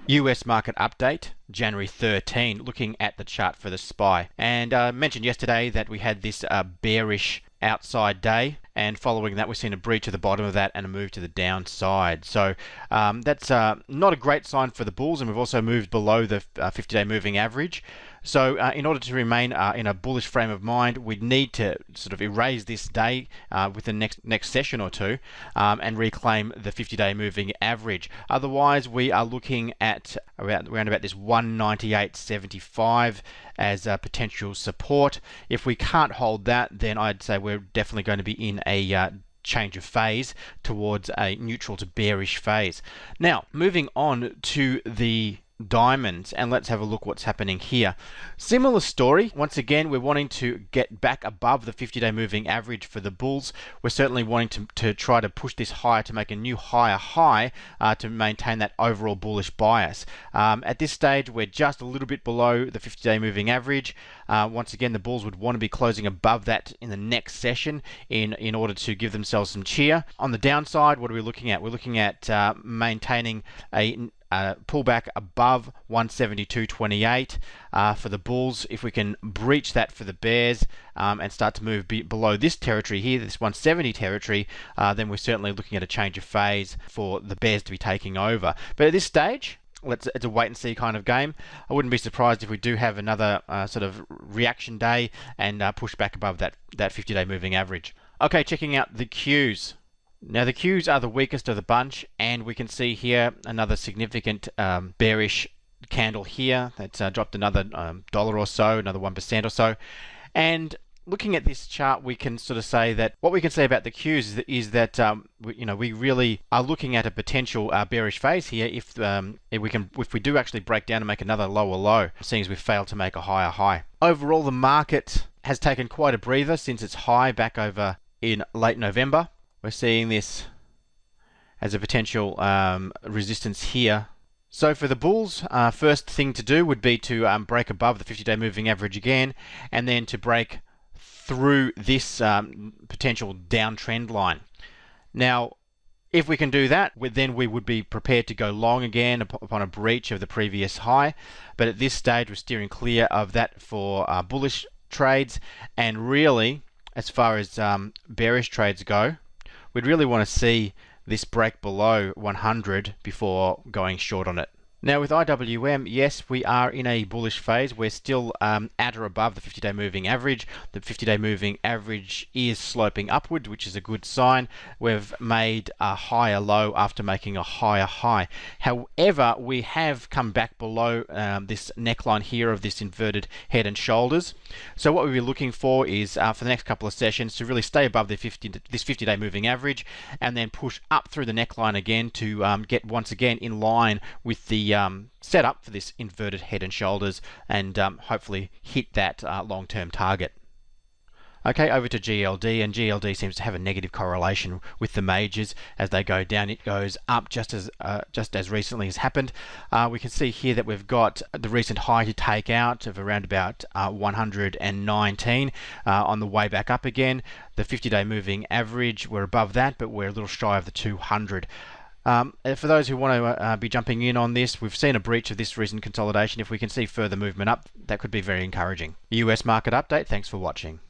US market update, January 13, looking at the chart for the SPY. And I mentioned yesterday that we had this bearish outside day, and following that we've seen a breach at the bottom of that and a move to the downside. So that's not a great sign for the bulls, and we've also moved below the 50-day moving average. So in order to remain in a bullish frame of mind, we need to sort of erase this day with the next session or two and reclaim the 50-day moving average. Otherwise, we are looking at around about this 198.75 as a potential support. If we can't hold that, then I'd say we're definitely going to be in a change of phase towards a neutral to bearish phase. Now, moving on to the diamonds, and let's have a look what's happening here. Similar story. Once again, we're wanting to get back above the 50-day moving average for the bulls. We're certainly wanting to try to push this higher to make a new higher high to maintain that overall bullish bias. At this stage, we're just a little bit below the 50-day moving average. Once again, the bulls would want to be closing above that in the next session in order to give themselves some cheer. On the downside, what are we looking at? We're looking at maintaining a pullback above 172.28 for the bulls. If we can breach that for the bears and start to move below this territory here, this 170 territory, then we're certainly looking at a change of phase for the bears to be taking over. But at this stage, it's a wait and see kind of game. I wouldn't be surprised if we do have another sort of reaction day and push back above that 50-day moving average. Okay, checking out the Qs. Now the Qs are the weakest of the bunch, and we can see here another significant bearish candle here that's dropped another dollar or so, another 1% or so. And looking at this chart, we can sort of say that what we can say about the Qs is that we really are looking at a potential bearish phase here if we do actually break down and make another lower low, seeing as we've failed to make a higher high. Overall, the market has taken quite a breather since its high back over in late November. We're seeing this as a potential resistance here. So for the bulls, first thing to do would be to break above the 50-day moving average again, and then to break through this potential downtrend line. Now, if we can do that, then we would be prepared to go long again upon a breach of the previous high. But at this stage, we're steering clear of that for bullish trades, and really, as far as bearish trades go, we'd really want to see this break below 100 before going short on it. Now with IWM, yes, we are in a bullish phase. We're still at or above the 50-day moving average. The 50-day moving average is sloping upward, which is a good sign. We've made a higher low after making a higher high. However, we have come back below this neckline here of this inverted head and shoulders. So what we'll be looking for is for the next couple of sessions to really stay above this 50-day moving average, and then push up through the neckline again to get once again in line with the set up for this inverted head and shoulders, and hopefully hit that long-term target. Okay, over to GLD, and GLD seems to have a negative correlation with the majors. As they go down, it goes up just as recently has happened. We can see here that we've got the recent high to take out of around about 119 on the way back up again. The 50-day moving average, we're above that, but we're a little shy of the 200. For those who want to be jumping in on this, we've seen a breach of this recent consolidation. If we can see further movement up, that could be very encouraging. US market update. Thanks for watching.